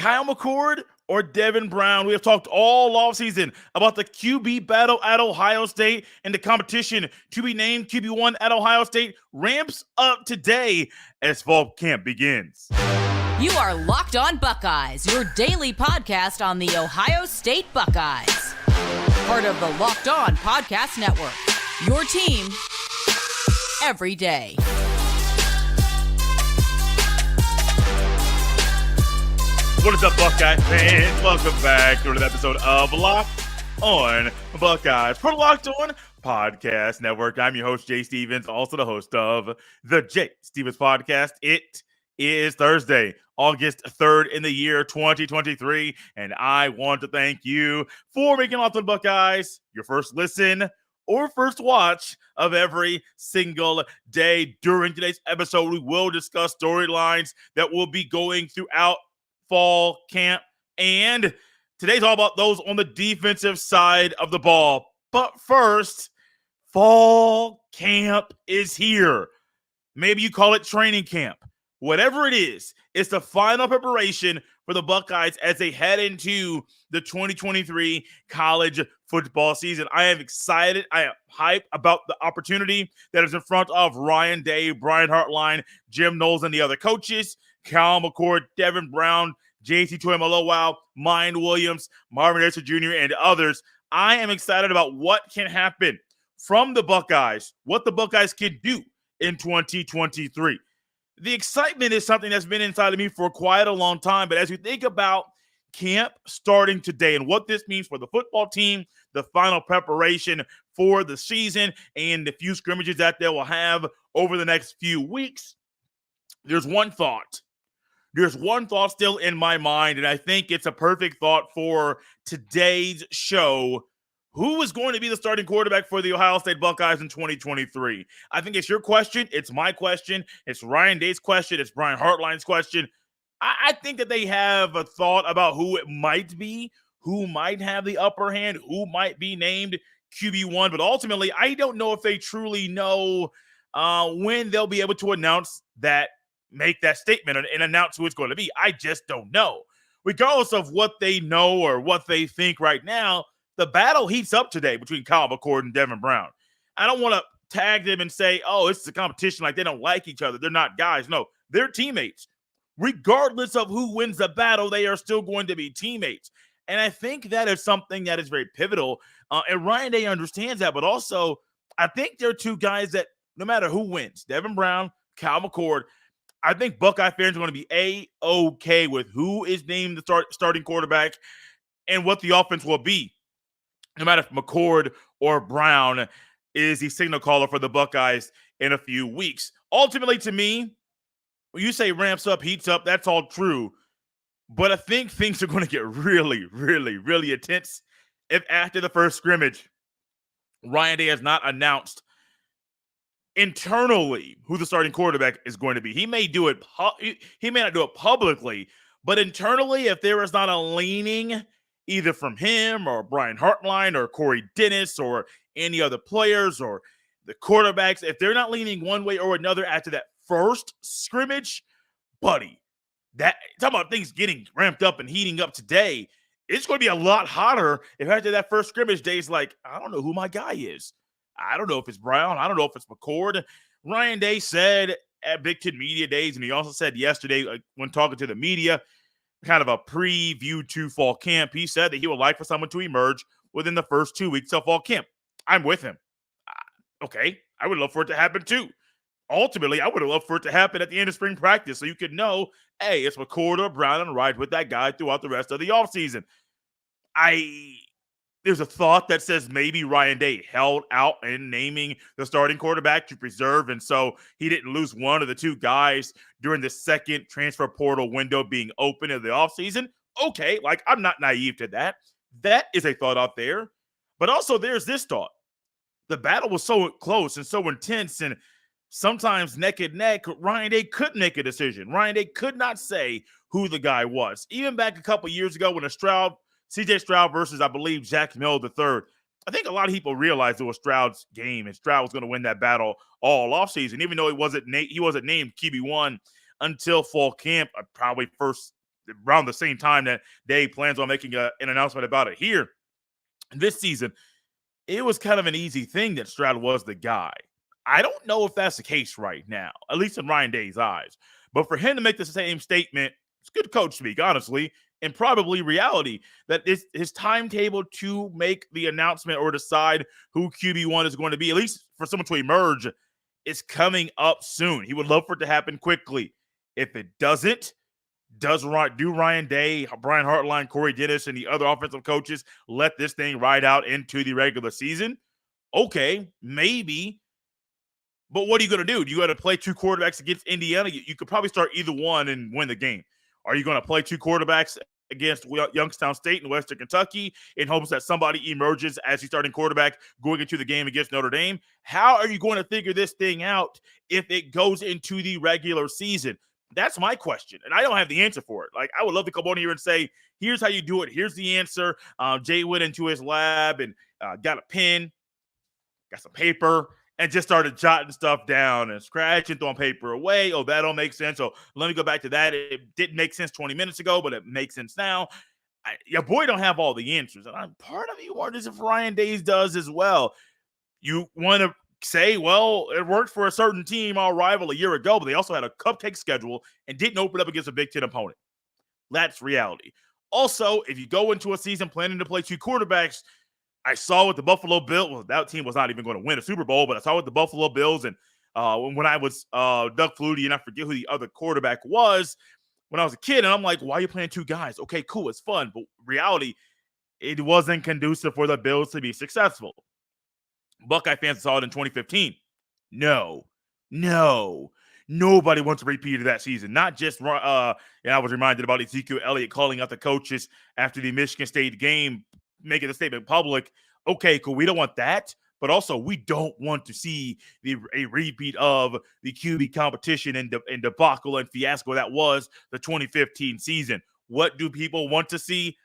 Kyle McCord or Devin Brown? We have talked all offseason about the QB battle at Ohio State and the competition to be named QB1 at Ohio State ramps up today as fall camp begins. You are Locked On Buckeyes, your daily podcast on the Ohio State Buckeyes. Part of the Locked On Podcast Network, your team every day. What is up, Buckeye fans? Welcome back to another episode of Locked On Buckeyes for the Locked On Podcast Network. I'm your host, Jay Stevens, also the host of the Jay Stevens Podcast. It is Thursday, August 3rd in the year 2023, and I want to thank you for making Locked On Buckeyes your first listen or first watch of every single day. During today's episode, we will discuss storylines that will be going throughout fall camp, and today's all about those on the defensive side of the ball. But first, fall camp is here. Maybe you call it training camp. Whatever it is, it's the final preparation for the Buckeyes as they head into the 2023 college football season. I am excited. I am hyped about the opportunity that is in front of Ryan Day, Brian Hartline, Jim Knowles, and the other coaches. Kyle McCord, Devin Brown, JT Tuimoloau, Mine Williams, Marvin Harrison Jr., and others. I am excited about what can happen from the Buckeyes, what the Buckeyes can do in 2023. The excitement is something that's been inside of me for quite a long time, but as we think about camp starting today and what this means for the football team, the final preparation for the season, and the few scrimmages that they will have over the next few weeks, there's one thought. There's one thought still in my mind, and I think it's a perfect thought for today's show. Who is going to be the starting quarterback for the Ohio State Buckeyes in 2023? I think it's your question. It's my question. It's Ryan Day's question. It's Brian Hartline's question. I think that they have a thought about who it might be, who might have the upper hand, who might be named QB1. But ultimately, I don't know if they truly know when they'll be able to announce that, make that statement and announce who it's going to be. I just don't know. Regardless of what they know or what they think right now, the battle heats up today between Kyle McCord and Devin Brown. I don't want to tag them and say, oh, it's a competition like they don't like each other. They're not guys. No, they're teammates. Regardless of who wins the battle, they are still going to be teammates. And I think that is something that is very pivotal. And Ryan Day understands that. But also, I think there are two guys that no matter who wins, Devin Brown, Kyle McCord, I think Buckeye fans are going to be A-okay with who is named the starting quarterback and what the offense will be. No matter if McCord or Brown is the signal caller for the Buckeyes in a few weeks. Ultimately, to me, when you say ramps up, heats up, that's all true. But I think things are going to get really, really, really intense if after the first scrimmage, Ryan Day has not announced internally who the starting quarterback is going to be. He may do it. He may not do it publicly, but internally, if there is not a leaning either from him or Brian Hartline or Corey Dennis or any other players or the quarterbacks, if they're not leaning one way or another after that first scrimmage, buddy, that talking about things getting ramped up and heating up today, it's going to be a lot hotter if after that first scrimmage Day's like, I don't know who my guy is. I don't know if it's Brown. I don't know if it's McCord. Ryan Day said at Big Ten Media Days, and he also said yesterday when talking to the media, kind of a preview to fall camp, he said that he would like for someone to emerge within the first 2 weeks of fall camp. I'm with him. Okay, I would love for it to happen too. Ultimately, I would have loved for it to happen at the end of spring practice so you could know, hey, it's McCord or Brown and ride with that guy throughout the rest of the offseason. There's a thought that says maybe Ryan Day held out in naming the starting quarterback to preserve, and so he didn't lose one of the two guys during the second transfer portal window being open in the offseason. Okay, I'm not naive to that. That is a thought out there. But also there's this thought. The battle was so close and so intense, and sometimes neck and neck, Ryan Day couldn't make a decision. Ryan Day could not say who the guy was. Even back a couple years ago when CJ Stroud versus, I believe, Jack Mill III. I think a lot of people realized it was Stroud's game, and Stroud was going to win that battle all offseason, even though he wasn't named QB1 until fall camp, probably first around the same time that Dave plans on making an announcement about it here this season, it was kind of an easy thing that Stroud was the guy. I don't know if that's the case right now, at least in Ryan Day's eyes. But for him to make the same statement, it's good coach speak, honestly, and probably reality that his timetable to make the announcement or decide who QB1 is going to be, at least for someone to emerge, is coming up soon. He would love for it to happen quickly. If it doesn't, do Ryan Day, Brian Hartline, Corey Dennis, and the other offensive coaches let this thing ride out into the regular season? Okay, maybe. But what are you going to do? You got to play two quarterbacks against Indiana. You could probably start either one and win the game. Are you going to play two quarterbacks against Youngstown State and Western Kentucky in hopes that somebody emerges as the starting quarterback going into the game against Notre Dame? How are you going to figure this thing out if it goes into the regular season? That's my question, and I don't have the answer for it. Like, I would love to come on here and say, here's how you do it. Here's the answer. Jay went into his lab and got a pen, got some paper, and just started jotting stuff down and scratching, throwing paper away. Oh, that don't make sense. So let me go back to that. It didn't make sense 20 minutes ago, but it makes sense now. Your boy don't have all the answers. And part of me wonders if Ryan Days does as well. You want to say, well, it worked for a certain team, our rival, a year ago, but they also had a cupcake schedule and didn't open up against a Big Ten opponent. That's reality. Also, if you go into a season planning to play two quarterbacks, I saw with the Buffalo Bills, well, that team was not even going to win a Super Bowl, but I saw with the Buffalo Bills, and when I was Doug Flutie, and I forget who the other quarterback was, when I was a kid, and I'm like, why are you playing two guys? Okay, cool, it's fun, but reality, it wasn't conducive for the Bills to be successful. Buckeye fans saw it in 2015. No. Nobody wants to repeat of that season. Not just, and I was reminded about Ezekiel Elliott calling out the coaches after the Michigan State game, making the statement public. Okay, cool. We don't want that. But also, we don't want to see a repeat of the QB competition and debacle and fiasco that was the 2015 season. What do people want to see?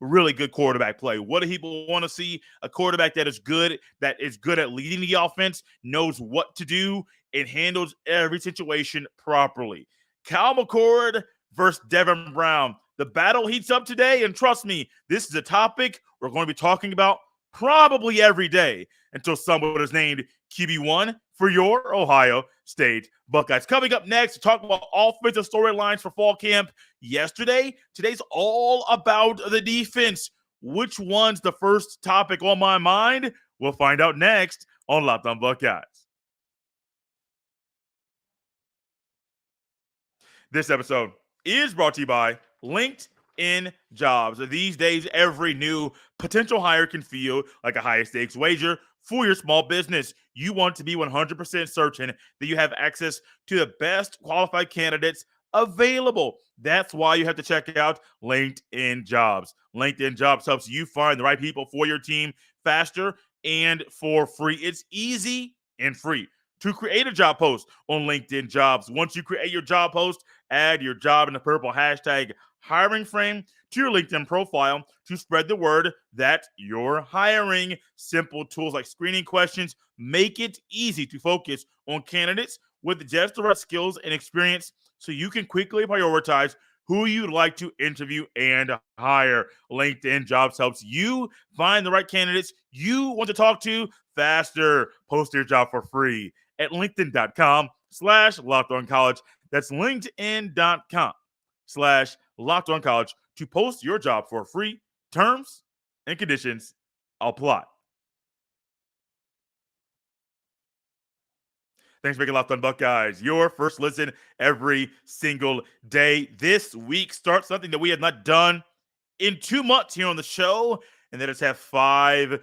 Really good quarterback play. What do people want to see? A quarterback that is good at leading the offense, knows what to do, and handles every situation properly. Kyle McCord versus Devin Brown. The battle heats up today, and trust me, this is a topic we're going to be talking about probably every day until someone is named QB1 for your Ohio State Buckeyes. Coming up next to talk about offensive storylines for fall camp today's all about the defense. Which one's the first topic on my mind? We'll find out next on Locked On Buckeyes. This episode is brought to you by LinkedIn Jobs. These days, every new potential hire can feel like a high-stakes wager for your small business. You want to be 100% certain that you have access to the best qualified candidates available. That's why you have to check out LinkedIn Jobs. LinkedIn Jobs helps you find the right people for your team faster and for free. It's easy and free to create a job post on LinkedIn Jobs. Once you create your job post, add your job in the purple hashtag hiring frame to your LinkedIn profile to spread the word that you're hiring. Simple tools like screening questions make it easy to focus on candidates with just the right skills and experience so you can quickly prioritize who you'd like to interview and hire. LinkedIn Jobs helps you find the right candidates you want to talk to faster. Post your job for free at linkedin.com/LockedOnCollege. That's linkedin.com/LockedOnCollege to post your job for free. Terms and conditions apply. Thanks for making Locked On Buckeyes your first listen every single day. This week starts something that we have not done in 2 months here on the show, and that is have 5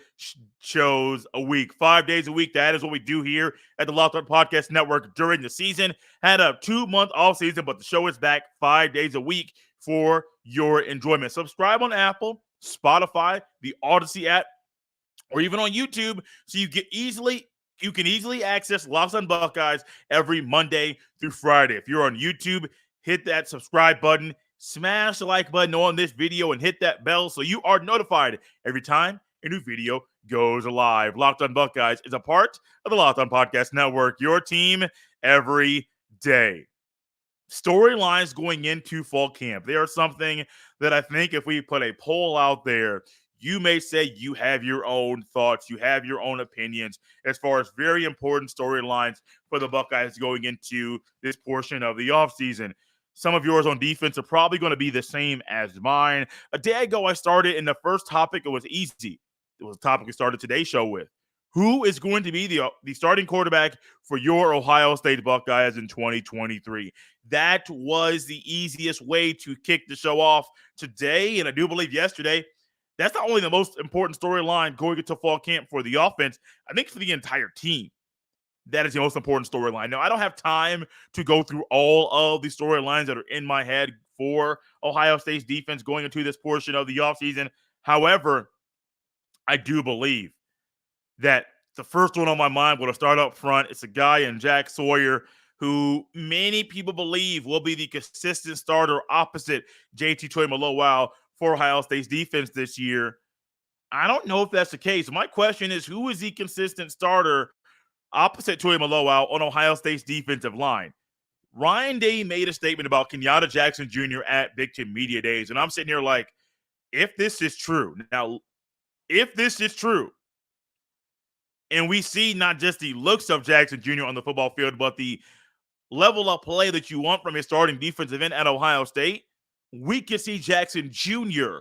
shows a week, 5 days a week. That is what we do here at the Locked On Podcast Network during the season. Had a 2-month off season, but the show is back 5 days a week for your enjoyment. Subscribe on Apple, Spotify, the Odyssey app, or even on YouTube, so you can easily access Locked On Buckeyes every Monday through Friday. If you're on YouTube, hit that subscribe button, smash the like button on this video, and hit that bell so you are notified every time a new video goes live. Locked On Buckeyes is a part of the Locked On Podcast Network, your team every day. storylines going into fall camp. They are something that I think if we put a poll out there, you may say you have your own thoughts, you have your own opinions as far as very important storylines for the Buckeyes going into this portion of the offseason. Some of yours on defense are probably going to be the same as mine. A day ago, I started, in the first topic, it was easy. It was a topic we started today's show with. Who is going to be the starting quarterback for your Ohio State Buckeyes in 2023? That was the easiest way to kick the show off today, and I do believe yesterday. That's not only the most important storyline going into fall camp for the offense, I think for the entire team. That is the most important storyline. Now, I don't have time to go through all of the storylines that are in my head for Ohio State's defense going into this portion of the offseason. However, I do believe that the first one on my mind will start up front. It's a guy in Jack Sawyer who many people believe will be the consistent starter opposite JT Tuimoloau for Ohio State's defense this year. I don't know if that's the case. My question is, who is the consistent starter opposite Tuimoloau on Ohio State's defensive line? Ryan Day made a statement about Kenyatta Jackson Jr. at Big Ten Media Days, and I'm sitting here like, if this is true, and we see not just the looks of Jackson Jr. on the football field, but the level of play that you want from a starting defensive end at Ohio State, we could see Jackson Jr.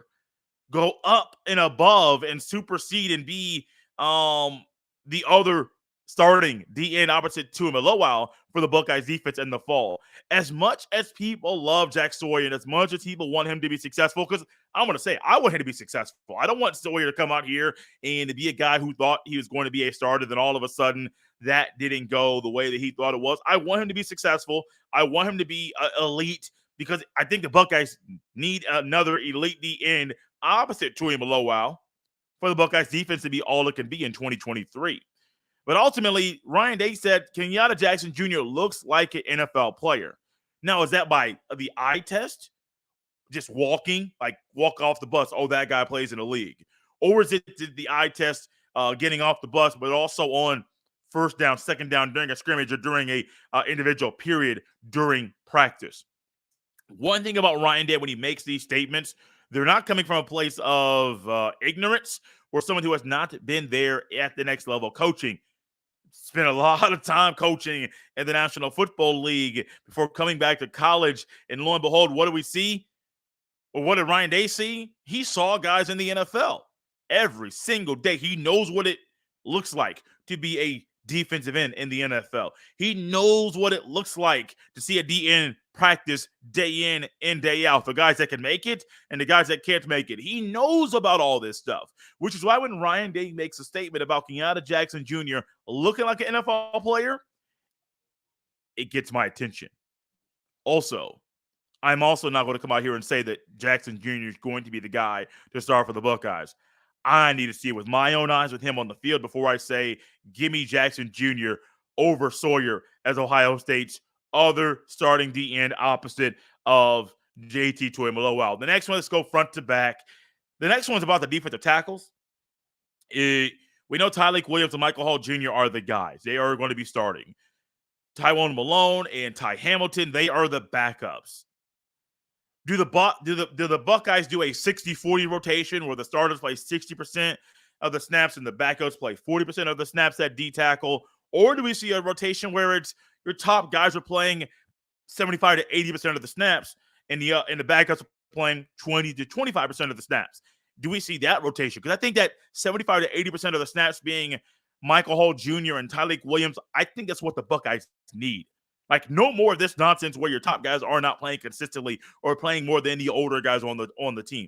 go up and above and supersede and be the other starting DN opposite Tuimoloau for the Buckeyes defense in the fall. As much as people love Jack Sawyer and as much as people want him to be successful, because I'm going to say, I want him to be successful. I don't want Sawyer to come out here and to be a guy who thought he was going to be a starter, then all of a sudden that didn't go the way that he thought it was. I want him to be successful. I want him to be elite, because I think the Buckeyes need another elite DN opposite Tuimoloau for the Buckeyes defense to be all it can be in 2023. But ultimately, Ryan Day said Kenyatta Jackson Jr. looks like an NFL player. Now, is that by the eye test? Just walking, like walk off the bus, oh, that guy plays in the league? Or is it the eye test getting off the bus, but also on first down, second down, during a scrimmage, or during a individual period during practice? One thing about Ryan Day when he makes these statements, they're not coming from a place of ignorance or someone who has not been there at the next level coaching. Spent a lot of time coaching in the National Football League before coming back to college. And lo and behold, what do we see? Or what did Ryan Day see? He saw guys in the NFL every single day. He knows what it looks like to be a defensive end in the NFL. He knows what it looks like to see a DN practice day in and day out. The guys that can make it and the guys that can't make it. He knows about all this stuff, which is why when Ryan Day makes a statement about Kenyatta Jackson Jr. looking like an NFL player, it gets my attention. Also, I'm also not going to come out here and say that Jackson Jr. is going to be the guy to start for the Buckeyes. I need to see it with my own eyes with him on the field before I say, give me Jackson Jr. over Sawyer as Ohio State's other starting DN opposite of JT Tuimoloau. The next one, let's go front to back. The next one's about the defensive tackles. We know Tyleik Williams and Michael Hall Jr. are the guys. They are going to be starting. Tywone Malone and Ty Hamilton, they are the backups. Do the Buckeyes do a 60-40 rotation where the starters play 60% of the snaps and the backups play 40% of the snaps at D tackle? Or do we see a rotation where it's your top guys are playing 75 to 80% of the snaps and the backups are playing 20 to 25% of the snaps? Do we see that rotation? Because I think that 75 to 80% of the snaps being Michael Hall Jr. and Tyleik Williams, I think that's what the Buckeyes need. Like, no more of this nonsense where your top guys are not playing consistently or playing more than the older guys on the team.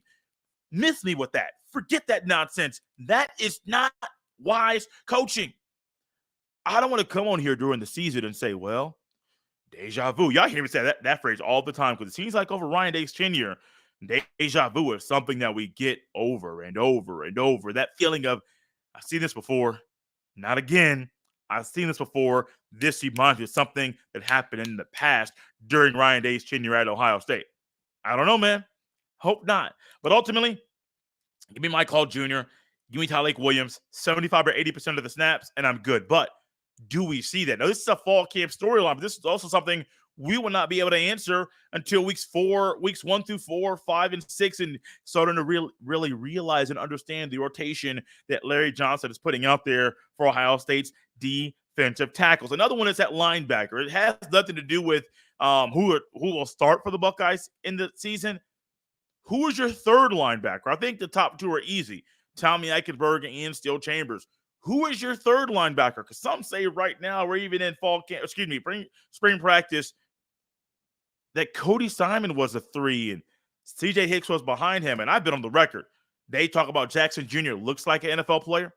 Miss me with that. Forget that nonsense. That is not wise coaching. I don't want to come on here during the season and say, well, deja vu. Y'all hear me say that phrase all the time because it seems like over Ryan Day's tenure, deja vu is something that we get over and over and over. That feeling of, I've seen this before, not again. I've seen this before. This reminds me of something that happened in the past during Ryan Day's tenure at Ohio State. I don't know, man. Hope not. But ultimately, give me Mike Hall Jr., give me Tyleik Williams, 75 or 80% of the snaps, and I'm good. But do we see that? Now, this is a fall camp storyline, but this is also something we will not be able to answer until weeks 1 through 4, 5, and 6, and starting to really realize and understand the rotation that Larry Johnson is putting out there for Ohio State's defensive tackles. Another one is at linebacker. It has nothing to do with who will start for the Buckeyes in the season. Who is your third linebacker? I think the top two are easy. Tommy Eichenberg and Steele Chambers. Who is your third linebacker? Because some say right now, we're even in spring practice, that Cody Simon was a 3 and CJ Hicks was behind him. And I've been on the record. They talk about Jackson Jr. looks like an NFL player.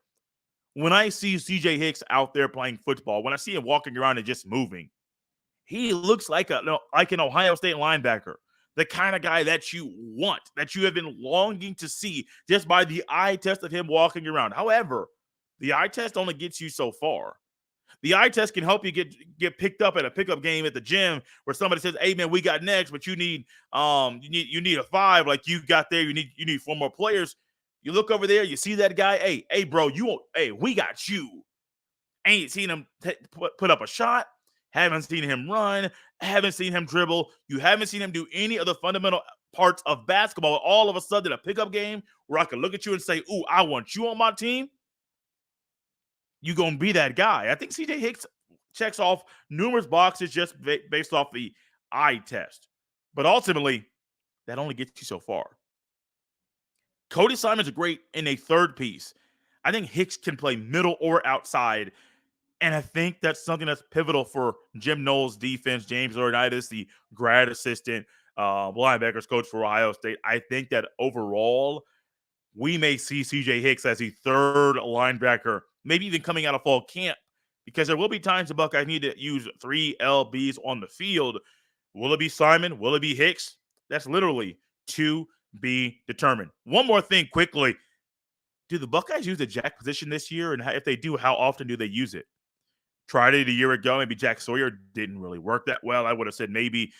When I see CJ Hicks out there playing football, when I see him walking around and just moving, he looks like an Ohio State linebacker. The kind of guy that you want, that you have been longing to see just by the eye test of him walking around. However, the eye test only gets you so far. The eye test can help you get picked up at a pickup game at the gym where somebody says, "Hey man, we got next, but you need a 5 like you got there. You need 4 more players." You look over there, you see that guy. Hey bro, we got you. Ain't seen him put up a shot. Haven't seen him run. Haven't seen him dribble. You haven't seen him do any of the fundamental parts of basketball. All of a sudden, a pickup game where I can look at you and say, "Ooh, I want you on my team." You gonna be that guy. I think CJ Hicks checks off numerous boxes just based off the eye test. But ultimately, that only gets you so far. Cody Simon's great in a third piece. I think Hicks can play middle or outside. And I think that's something that's pivotal for Jim Knowles' defense. James Laurinaitis, the grad assistant linebackers coach for Ohio State. I think that overall, we may see CJ Hicks as the third linebacker, maybe even coming out of fall camp, because there will be times the Buckeyes need to use 3 LBs on the field. Will it be Simon? Will it be Hicks? That's literally to be determined. One more thing quickly. Do the Buckeyes use the jack position this year? And if they do, how often do they use it? Tried it a year ago. Maybe Jack Sawyer didn't really work that well. I would have said maybe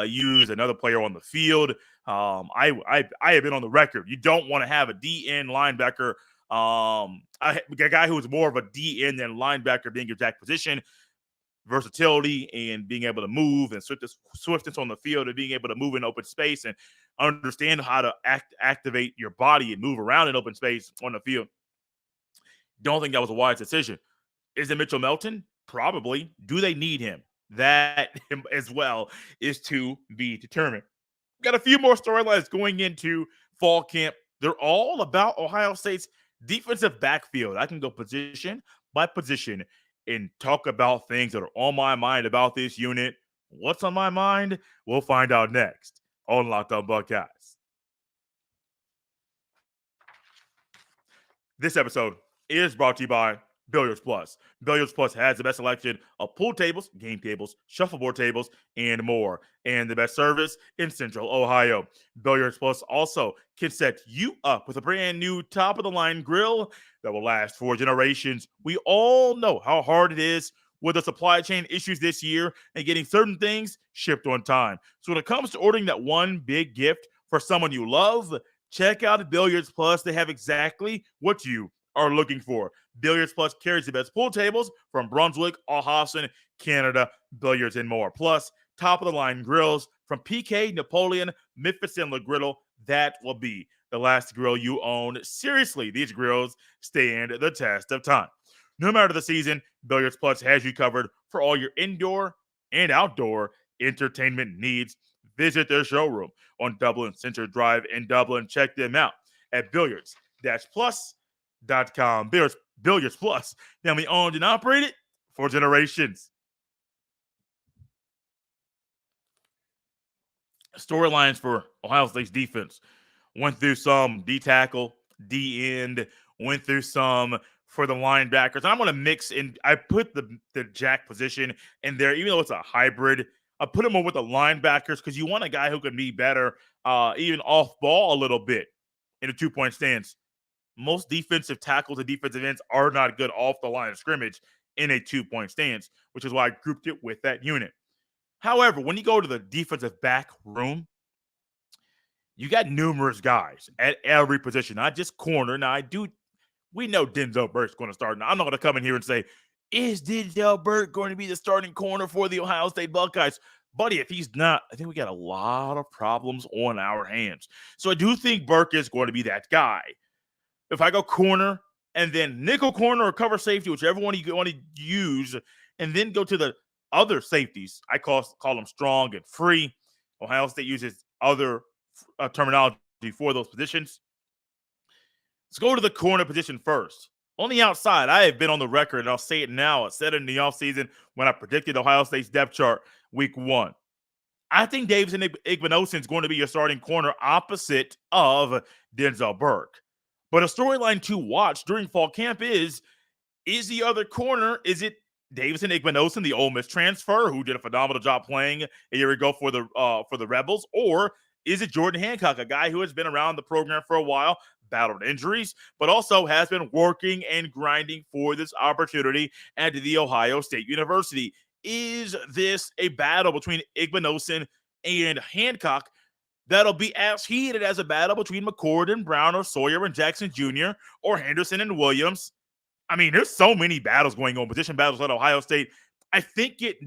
use another player on the field. I have been on the record. You don't want to have a DN linebacker, a guy who is more of a DN than linebacker being your jack position. Versatility and being able to move and swiftness on the field and being able to move in open space and understand how to activate your body and move around in open space on the field. Don't think that was a wise decision. Is it Mitchell Melton? Probably. Do they need him? That as well is to be determined. Got a few more storylines going into fall camp. They're all about Ohio State's defensive backfield. I can go position by position and talk about things that are on my mind about this unit. What's on my mind? We'll find out next on Locked On Buckeyes. This episode is brought to you by Billiards Plus. Billiards Plus has the best selection of pool tables, game tables, shuffleboard tables, and more. And the best service in Central Ohio. Billiards Plus also can set you up with a brand new top-of-the-line grill that will last for generations. We all know how hard it is with the supply chain issues this year and getting certain things shipped on time. So when it comes to ordering that one big gift for someone you love, check out Billiards Plus. They have exactly what you are looking for. Billiards Plus carries the best pool tables from Brunswick, Alhausen, Canada, Billiards, and more. Plus, top-of-the-line grills from PK, Napoleon, Memphis, and Le Griddle. That will be the last grill you own. Seriously, these grills stand the test of time. No matter the season, Billiards Plus has you covered for all your indoor and outdoor entertainment needs. Visit their showroom on Dublin Center Drive in Dublin. Check them out at billiards-plus.com. Billiards Plus, family owned and operated for generations. Storylines for Ohio State's defense. Went through some D tackle, D end, went through some for the linebackers. I'm going to mix in. I put the jack position in there, even though it's a hybrid. I put him over with the linebackers because you want a guy who can be better, even off ball a little bit in a 2-point stance. Most defensive tackles and defensive ends are not good off the line of scrimmage in a 2-point stance, which is why I grouped it with that unit. However, when you go to the defensive back room, you got numerous guys at every position, not just corner. Now, we know Denzel Burke's going to start. Now, I'm not going to come in here and say, is Denzel Burke going to be the starting corner for the Ohio State Buckeyes? Buddy, if he's not, I think we got a lot of problems on our hands. So I do think Burke is going to be that guy. If I go corner and then nickel corner or cover safety, whichever one you want to use, and then go to the other safeties, I call them strong and free. Ohio State uses other terminology for those positions. Let's go to the corner position first. On the outside, I have been on the record, and I'll say it now. I said it in the offseason when I predicted Ohio State's depth chart week 1. I think Davison Igbinosun is going to be your starting corner opposite of Denzel Burke. But a storyline to watch during fall camp is the other corner, is it Davison Igbinosun, the Ole Miss transfer who did a phenomenal job playing a year ago for the Rebels, or is it Jordan Hancock, a guy who has been around the program for a while, battled injuries, but also has been working and grinding for this opportunity at the Ohio State University? Is this a battle between Igbinosun and Hancock that'll be as heated as a battle between McCord and Brown or Sawyer and Jackson Jr. or Henderson and Williams? I mean, there's so many battles going on, position battles at Ohio State. I think it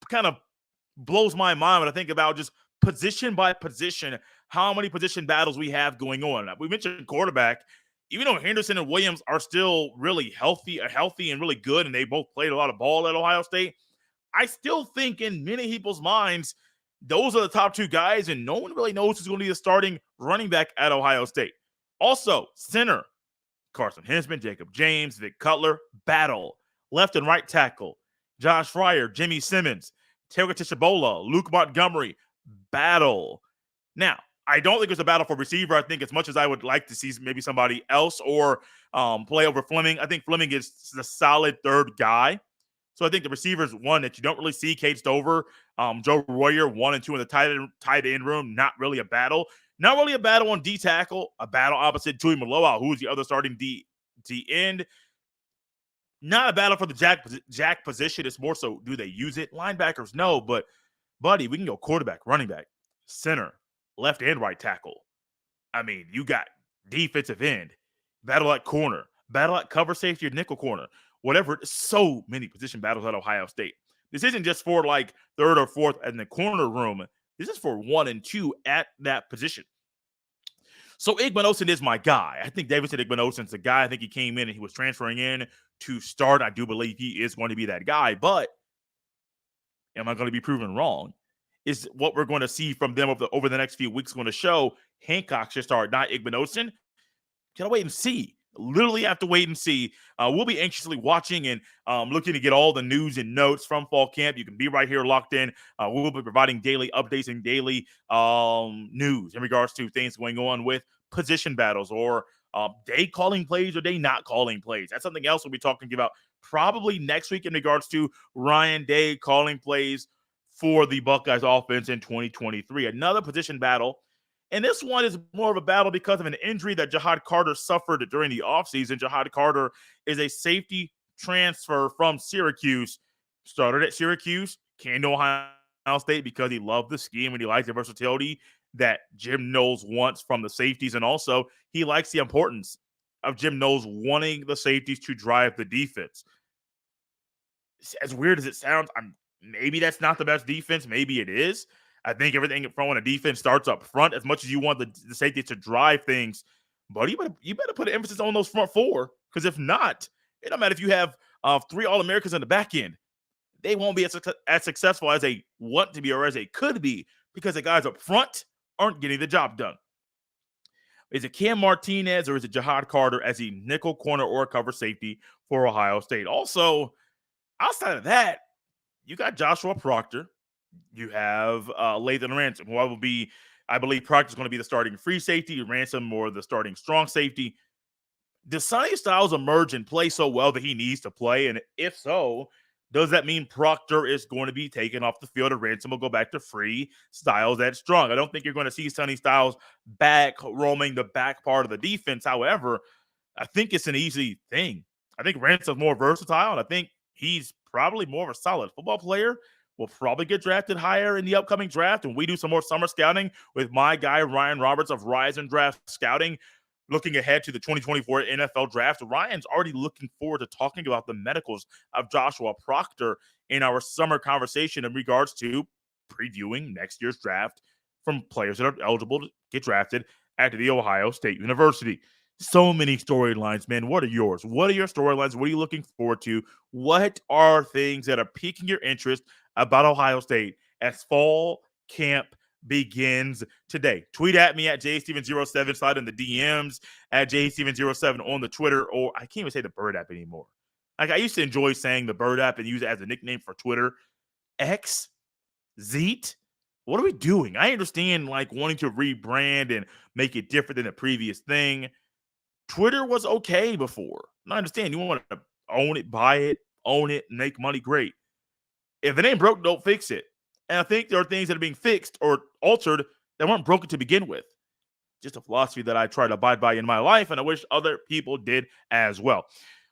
kind of blows my mind when I think about just position by position, how many position battles we have going on. We mentioned quarterback. Even though Henderson and Williams are still really healthy and really good, and they both played a lot of ball at Ohio State, I still think in many people's minds, those are the top two guys, and no one really knows who's going to be the starting running back at Ohio State. Also, center, Carson Hinsman, Jacob James, Vic Cutler, battle. Left and right tackle, Josh Fryer, Jimmy Simmons, Taylor Tishabola, Luke Montgomery, battle. Now, I don't think there's a battle for receiver. I think as much as I would like to see maybe somebody else or play over Fleming, I think Fleming is the solid third guy. So I think the receivers, one that you don't really see, Cade Stover, Joe Royer, 1 and 2 in the tight end room, not really a battle. Not really a battle on D tackle, a battle opposite Tui Maloa, who's the other starting D end. Not a battle for the jack position. It's more so, do they use it? Linebackers, no. But, buddy, we can go quarterback, running back, center, left and right tackle. I mean, you got defensive end, battle at corner, battle at cover safety or nickel corner, whatever. So many position battles at Ohio State. This isn't just for like third or fourth in the corner room. This is for 1 and 2 at that position. So Igbinosun is my guy. I think Davison Igbinosun's the guy. I think he came in and he was transferring in to start. I do believe he is going to be that guy. But am I going to be proven wrong? Is what we're going to see from them over the next few weeks going to show Hancock should start, not Igbinosun? Gotta wait and see. Literally have to wait and see. We'll be anxiously watching and looking to get all the news and notes from fall camp. You can be right here locked in. We'll be providing daily updates and daily news in regards to things going on with position battles or day calling plays or day not calling plays. That's something else we'll be talking about probably next week in regards to Ryan Day calling plays for the Buckeyes offense in 2023. Another position battle. And this one is more of a battle because of an injury that Jahad Carter suffered during the offseason. Jahad Carter is a safety transfer from Syracuse. Started at Syracuse, came to Ohio State because he loved the scheme and he liked the versatility that Jim Knowles wants from the safeties. And also, he likes the importance of Jim Knowles wanting the safeties to drive the defense. As weird as it sounds, maybe that's not the best defense. Maybe it is. I think everything from when a defense starts up front, as much as you want the safety to drive things, but you better put an emphasis on those front four, because if not, it don't matter if you have 3 All-Americans in the back end. They won't be as successful as they want to be or as they could be because the guys up front aren't getting the job done. Is it Cam Martinez or is it Jahad Carter as a nickel corner or cover safety for Ohio State? Also, outside of that, you got Joshua Proctor. You have Lathan Ransom, who I believe Proctor is going to be the starting free safety, Ransom more the starting strong safety. Does Sonny Styles emerge and play so well that he needs to play? And if so, does that mean Proctor is going to be taken off the field and Ransom will go back to free, Styles at strong? I don't think you're going to see Sonny Styles back roaming the back part of the defense. However, I think it's an easy thing. I think Ransom's more versatile, and I think he's probably more of a solid football player. Will probably get drafted higher in the upcoming draft. And we do some more summer scouting with my guy, Ryan Roberts of Rise and Draft Scouting, looking ahead to the 2024 NFL Draft. Ryan's already looking forward to talking about the medicals of Joshua Proctor in our summer conversation in regards to previewing next year's draft from players that are eligible to get drafted at the Ohio State University. So many storylines, man. What are yours? What are your storylines? What are you looking forward to? What are things that are piquing your interest about Ohio State as fall camp begins today? Tweet at me at jstevens07, slide in the DMs at jstevens07 on the Twitter, or I can't even say the Bird app anymore. Like, I used to enjoy saying the Bird app and use it as a nickname for Twitter. X? Zeet? What are we doing? I understand, like, wanting to rebrand and make it different than the previous thing. Twitter was okay before. I understand you want to own it, buy it, own it, make money, great. If it ain't broke, don't fix it. And I think there are things that are being fixed or altered that weren't broken to begin with. Just a philosophy that I try to abide by in my life, and I wish other people did as well.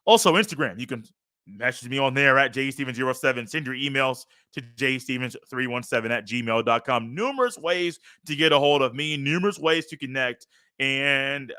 Also, Instagram. You can message me on there at jstevens07. Send your emails to jstevens317 at gmail.com. Numerous ways to get a hold of me, numerous ways to connect and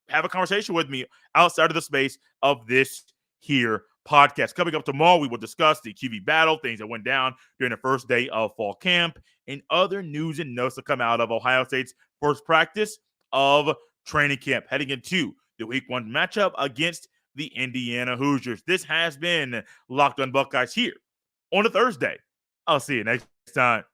have a conversation with me outside of the space of this here podcast. Coming up tomorrow, we will discuss the QB battle, things that went down during the first day of fall camp, and other news and notes that come out of Ohio State's first practice of training camp, heading into the week 1 matchup against the Indiana Hoosiers. This has been Locked on Buckeyes here on a Thursday. I'll see you next time.